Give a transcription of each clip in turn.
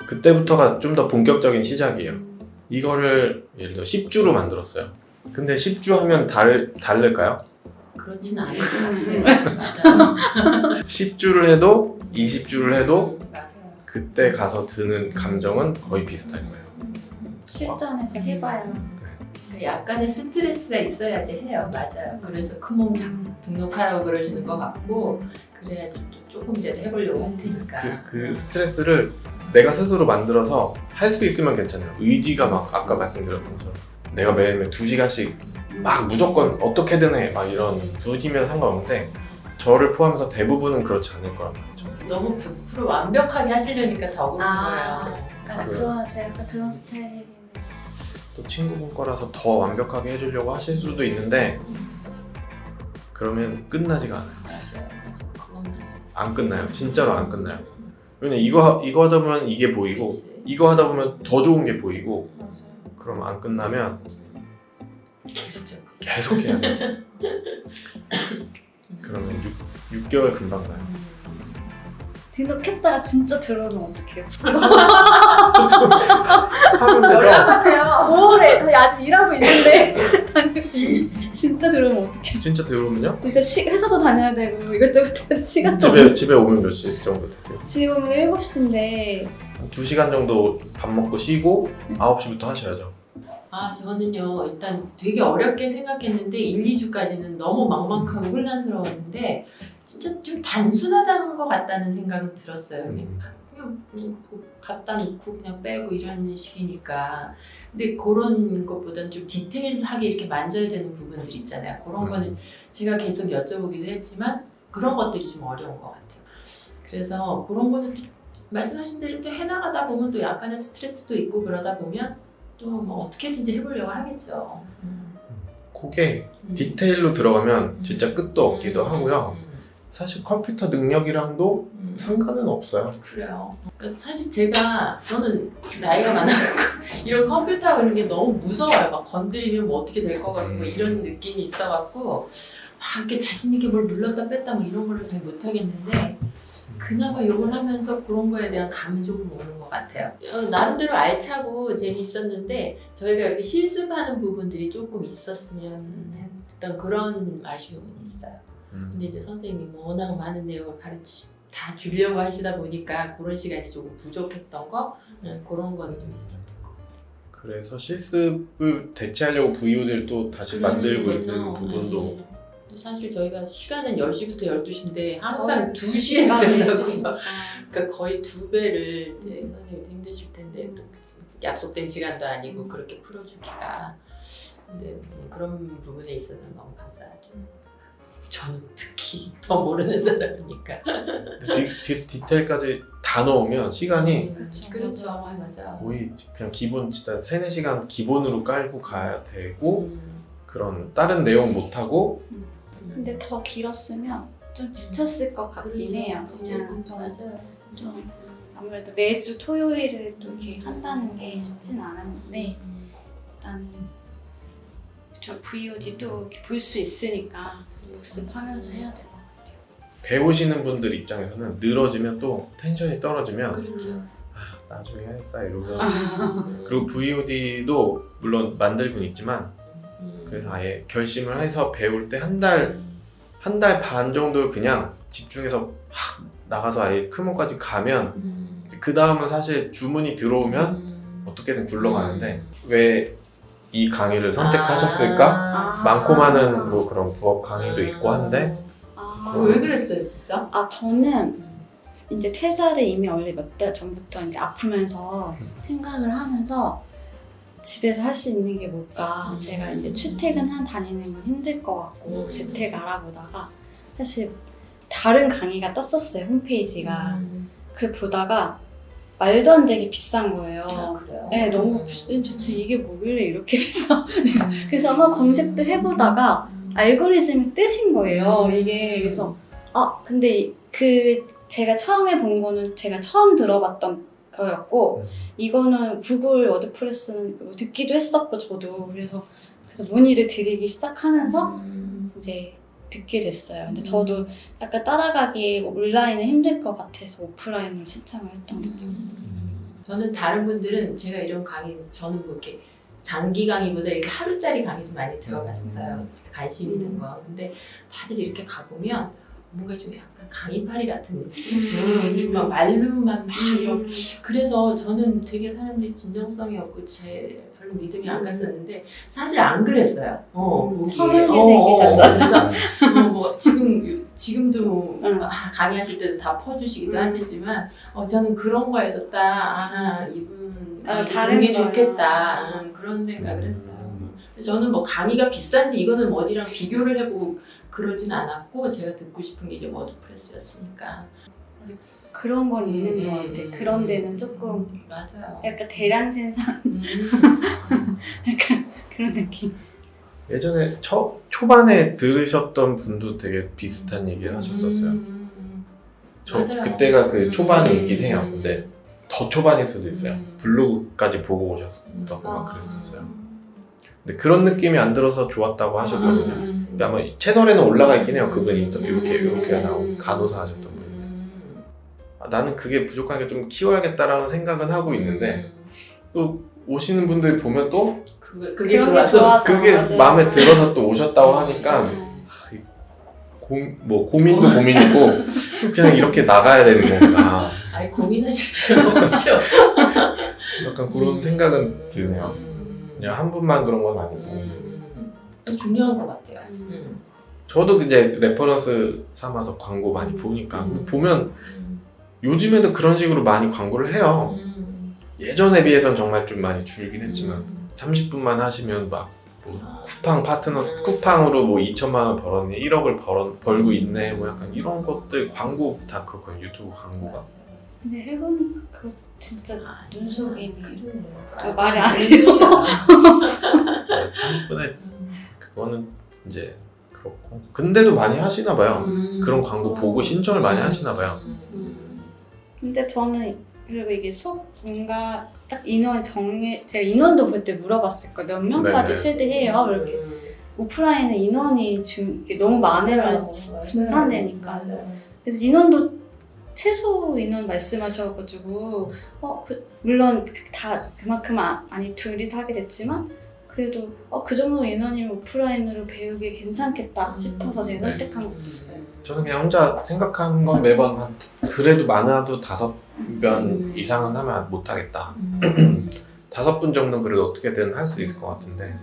그때부터가 좀 더 본격적인 시작이에요. 이거를 예를 들어 10주로 만들었어요. 근데 10주 하면 다를까요? 그렇진 않을 것 같아요. 맞아요. 10주를 해도 20주를 해도 맞아요. 그때 가서 드는 감정은 거의 비슷할 거예요. 실전에서 해봐야. 약간의 스트레스가 있어야지 해요. 맞아요. 그래서 큰 몸 등록하라고 그러시는 것 같고 그래야지 또 조금이라도 해보려고 할 테니까. 그 스트레스를 내가 스스로 만들어서 할 수 있으면 괜찮아요. 의지가 막 아까 말씀드렸던 것처럼 내가 매일매일 2시간씩 막 무조건 어떻게든 해 막 이런 부디면 상관없는데 저를 포함해서 대부분은 그렇지 않을 거란 말이죠. 너무 100% 완벽하게 하시려니까 더 그런 거예요. 맞아, 그래서- 제가 약간 그런 스타일이긴 해요. 또 친구분 거라서 더 완벽하게 해주려고 하실 수도 있는데 그러면 끝나지가 않아요. 맞아요. 그건 안 끝나요. 진짜로 안 끝나요. 왜냐면 이거 하다 보면 이게 보이고 그치. 이거 하다 보면 더 좋은 게 보이고 맞아요. 그럼 안 끝나면 계속 적고 있어요. 계속 해야 돼요. 그러면 6개월 금방 가요. 등록했다가 진짜 들어오면 어떡해요? 하면 되죠. 하세요. 뭐래? 아직 일하고 있는데 진짜 당연히 진짜 들어오면 어떡해요? 진짜 들어오면요? 진짜 회사도 다녀야 되고 이것저것 시간도 없고. 집에 오면 몇 시 정도 되세요? 지금 7시인데 한 2시간 정도 밥 먹고 쉬고 9시부터 하셔야죠. 아, 저는요, 일단 되게 어렵게 생각했는데 1, 2주까지는 너무 막막하고 혼란스러웠는데 진짜 좀 단순하다는 것 같다는 생각은 들었어요. 그냥 뭐 갖다 놓고 그냥 빼고 이런 식이니까. 근데 그런 것보다는 좀 디테일하게 이렇게 만져야 되는 부분들 있잖아요. 그런 거는 제가 계속 여쭤보기도 했지만 그런 것들이 좀 어려운 것 같아요. 그래서 그런 거는 말씀하신 대로 또 해나가다 보면 또 약간의 스트레스도 있고 그러다 보면 또 뭐 어떻게든지 해보려고 하겠죠. 그게 디테일로 들어가면 진짜 끝도 없기도 하고요. 사실 컴퓨터 능력이랑도 상관은 없어요. 그래요. 그러니까 사실 저는 나이가 많아갖고 이런 컴퓨터 이런 게 너무 무서워요. 막 건드리면 뭐 어떻게 될 것 같고 뭐 이런 느낌이 있어갖고 막 이렇게 자신 있게 뭘 눌렀다 뺐다 뭐 이런 거를 잘 못하겠는데 그나마 요걸 하면서 그런 거에 대한 감이 조금 오는 것 같아요. 나름대로 알차고 재미있었는데 저희가 이렇게 실습하는 부분들이 조금 있었으면 했던 그런 아쉬움은 있어요. 근데 이제 선생님이 뭐 워낙 많은 내용을 다 주려고 하시다 보니까 그런 시간이 조금 부족했던 거 그런 거는 좀 있었던 거. 그래서 실습을 대체하려고 VOD를 또 다시 만들고 있는 부분도 네. 사실 저희가 시간은 10시부터 12시인데 항상 2시에 까지 끝나고 그러니까 거의 2배를 이제 선생님도 힘드실 텐데 또 약속된 시간도 아니고 그렇게 풀어주기가 근데 그런 부분에 있어서 너무 감사하죠. 저는 특히 더 모르는 사람이니까. 디테일까지 다 넣으면 시간이 그렇죠. 맞아요. 맞아. 거의 그냥 기본 진짜 3-4시간 기본으로 깔고 가야 되고 그런 다른 내용 못하고 근데 더 길었으면 좀 지쳤을 것 같긴 해요. 그냥 맞아요. 좀 아무래도 매주 토요일을 또 이렇게 한다는 게 쉽진 않았는데 일단은 저 VOD도 볼 수 있으니까 복습하면서 해야 될 것 같아요. 배우시는 분들 입장에서는 늘어지면 또 텐션이 떨어지면 그렇죠. 나중에 해야겠다 이러면서 그리고 VOD도 물론 만들고는 있지만 그래서 아예 결심을 해서 배울 때 한 달 반 정도를 그냥 집중해서 나가서 아예 크몬까지 가면 그 다음은 사실 주문이 들어오면 어떻게든 굴러가는데 왜 이 강의를 선택하셨을까? 많고 많은 뭐 그런 부업 강의도 있고 한데 왜 그랬어요 진짜? 저는 이제 퇴사를 이미 원래 몇 달 전부터 이제 아프면서 생각을 하면서 집에서 할 수 있는 게 뭘까? 제가 이제 출퇴근 다니는 건 힘들 것 같고 재택 알아보다가 사실 다른 강의가 떴었어요 홈페이지가. 그 보다가 말도 안 되게 비싼 거예요. 그래요? 네, 너무 비싼. 도대체 이게 뭐길래 이렇게 비싸? 그래서 한번 검색도 해보다가 알고리즘이 뜨신 거예요. 이게 그래서 근데 제가 처음에 본 거는 제가 처음 들어봤던 거였고 이거는 구글 워드프레스는 듣기도 했었고 저도 그래서 문의를 드리기 시작하면서 이제 듣게 됐어요. 근데 저도 약간 따라가기 온라인은 힘들 것 같아서 오프라인으로 신청을 했던 거죠. 저는 다른 분들은 제가 이런 강의 저는 뭐 이렇게 장기 강의보다 이렇게 하루짜리 강의도 많이 들어봤어요. 관심 있는 거. 근데 다들 이렇게 가보면 뭔가 좀 약간 강의파리 같은 느낌? 막 말로만 막 이런. 그래서 저는 되게 사람들이 진정성이 없고 제 별로 믿음이 안 갔었는데 사실 안 그랬어요. 보기에. 선하게 생기셨죠? 그래서 뭐 지금도 뭐 강의하실 때도 다 퍼주시기도 하시지만 저는 그런 거에서 딱 이분 다른 게 거예요. 좋겠다 그런 생각을 했어요. 그래서 저는 뭐 강의가 비싼지 이거는 어디랑 비교를 해보고 그러진 않았고 제가 듣고 싶은 게 이제 워드프레스였으니까. 그런 건 있는 것 같아. 그런 데는 조금 맞아요. 약간 대량 생산 약간 그런 느낌. 예전에 초반에 들으셨던 분도 되게 비슷한 얘기를 하셨었어요. 저 맞아요. 그때가 그 초반이긴 해요. 근데 더 초반일 수도 있어요. 블로그까지 보고 오셨다고 막 그랬었어요. 근데 그런 느낌이 안 들어서 좋았다고 하셨거든요. 근데 아마 채널에는 올라가 있긴 해요. 그분 인터뷰 이렇게 나온 간호사 하셨던 분이. 나는 그게 부족하게 좀 키워야겠다라는 생각은 하고 있는데 또 오시는 분들 보면 또 그게 그런 게 좋아서 좋아서 그게 맞아요. 마음에 들어서 또 오셨다고 하니까 고민도 고민이고 그냥 이렇게 나가야 되는 거구나. 아니 고민하실 필요 없죠. 약간 그런 생각은 드네요. 그냥 한 분만 그런 건 아니고. 중요한 것 같아요. 저도 이제 레퍼런스 삼아서 광고 많이 보니까 보면 요즘에도 그런 식으로 많이 광고를 해요. 예전에 비해서는 정말 좀 많이 줄긴 했지만 30분만 하시면 막 뭐 쿠팡 파트너 쿠팡으로 뭐 2천만 원 벌었네, 1억을 벌고 있네, 뭐 약간 이런 것들 광고 다 그렇거든요. 유튜브 광고가. 근데 해보니까 그거 진짜 눈속임이 그러네요. 말이 안 돼요. 3분의 그거는 이제 그렇고. 근데도 많이 하시나 봐요. 그런 광고 보고 신청을 많이 하시나 봐요. 근데 저는 그리고 이게 뭔가 딱 인원 제가 인원도 그때 물어봤을 거예요. 몇 명까지 네네. 최대해요? 이렇게 오프라인은 인원이 이게 너무 많으면 분산되니까. 그래서 인원도 최소 인원 말씀하셔가지고 물론 다 그만큼 아니 둘이서 하게 됐지만 그래도 그 정도 인원이면 오프라인으로 배우기 괜찮겠다 싶어서 제가 네. 선택한 것도 있어요. 저는 그냥 혼자 생각하는 건 매번 한 그래도 많아도 5번 이상은 하면 못하겠다. 5분 정도는 그래도 어떻게든 할 수 있을 것 같은데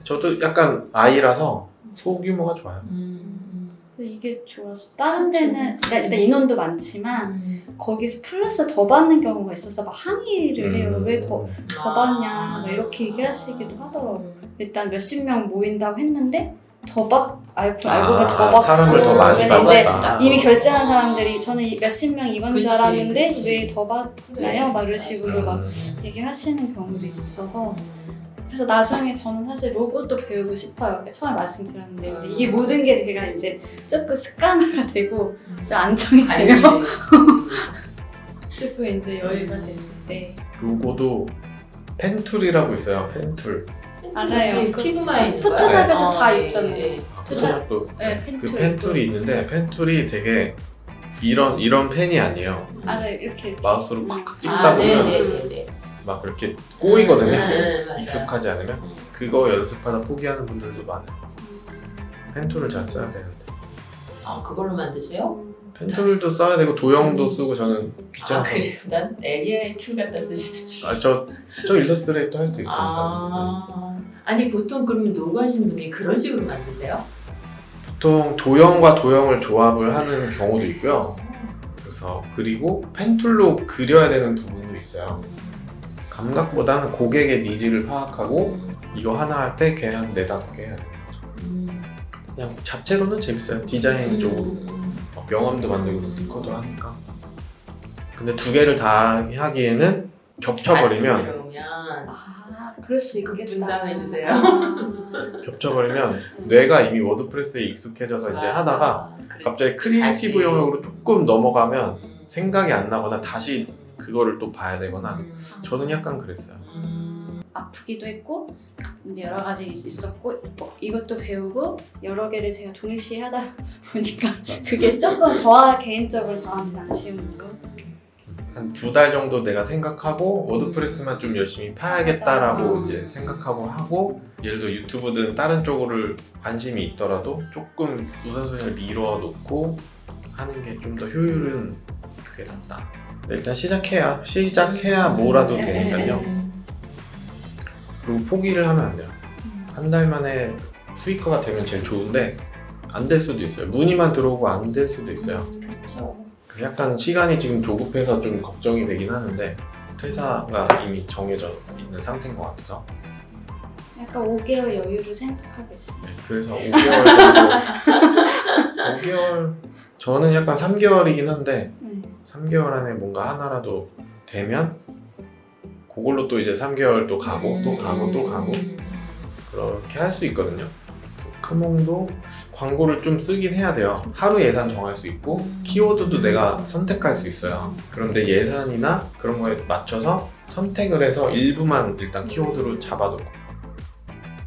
저도 약간 아이라서 소규모가 좋아요. 근데 이게 좋았어. 다른 데는 일단 인원도 많지만 거기서 플러스 더 받는 경우가 있어서 막 항의를 해요. 왜 더 받냐 막 이렇게 얘기하시기도 하더라고요. 일단 몇십 명 모인다고 했는데 알고 보면 더 받고 사람을 더 많이 왜냐면 이제 받았다. 이미 결제한 사람들이 저는 몇십 명 이건 줄 그치, 알았는데 그치. 왜 더 받나요? 막 이런 식으로 막 음. 얘기하시는 경우도 있어서 그래서 나중에 저는 사실 로봇도 배우고 싶어요. 처음에 말씀드렸는데 근데 이게 모든 게 제가 이제 조금 습관화가 되고 좀 안정이 되면 조금 이제 여유가 됐을 때 로고도 펜툴이라고 있어요. 펜툴. 알아요. 피그마에 있는 포토샵에도 거야? 다 예, 있잖아요. 예. 포토샵도 네, 그 펜툴 펜툴이 있는데 펜툴이 되게 이런 펜이 아니에요. 알아요. 이렇게 마우스로 콱콱 찍다 보면 네네네. 막 그렇게 꼬이거든요. 맞아요. 익숙하지 않으면 그거 연습하다 포기하는 분들도 많아요. 펜툴을 잘 써야 되는데 그걸로 만드세요? 펜툴도 써야 되고 도형도 쓰고 저는 귀찮아서 그래요? 난 AI 툴 갖다 쓰시는 줄. 저 일러스트레이터 할 수 있으니까 아니 보통 그러면 노고하시는 분들이 그런 식으로 만드세요? 보통 도형과 도형을 조합을 하는 경우도 있고요. 그래서 그리고 펜툴로 그려야 되는 부분도 있어요. 감각보다는 고객의 니즈를 파악하고 이거 하나 할 때 걔 한 4-5개 해야 돼요. 그냥 자체로는 재밌어요. 디자인 쪽으로 막 명함도 만들고 스티커도 하니까. 근데 2개를 다 하기에는 겹쳐버리면 그러면 그럴 수 있겠다. 분담해주세요. 겹쳐버리면 뇌가 이미 워드프레스에 익숙해져서 이제 하다가 갑자기 크리에이티브 영역으로 조금 넘어가면 생각이 안 나거나 다시 그거를 또 봐야 되거나 저는 약간 그랬어요. 아프기도 했고 이제 여러 가지 있었고 이것도 배우고 여러 개를 제가 동시에 하다 보니까 그게 조금 개인적으로 저한테는 아쉬운 부분. 한 2달 정도 내가 생각하고 워드프레스만 좀 열심히 파야겠다라고 맞아. 이제 생각하고 하고 예를 들어 유튜브든 다른 쪽으로 관심이 있더라도 조금 우선순위를 밀어놓고 하는 게 좀 더 효율은 그게 낫다. 일단 시작해야 뭐라도 되니까요. 그리고 포기를 하면 안 돼요. 한 달 만에 수익화가 되면 제일 좋은데 안 될 수도 있어요. 문의만 들어오고 안 될 수도 있어요. 그렇죠. 약간 시간이 지금 조급해서 좀 걱정이 되긴 하는데 퇴사가 이미 정해져 있는 상태인 것 같아서 약간 5개월 여유를 생각하고 있어요. 네, 그래서 5개월 정도 5개월 저는 약간 3개월이긴 한데 3개월 안에 뭔가 하나라도 되면 그걸로 또 이제 3개월 또 가고 또 가고 또 가고 그렇게 할 수 있거든요. 크몽도 광고를 좀 쓰긴 해야 돼요. 하루 예산 정할 수 있고 키워드도 내가 선택할 수 있어요. 그런데 예산이나 그런 거에 맞춰서 선택을 해서 일부만 일단 키워드로 잡아놓고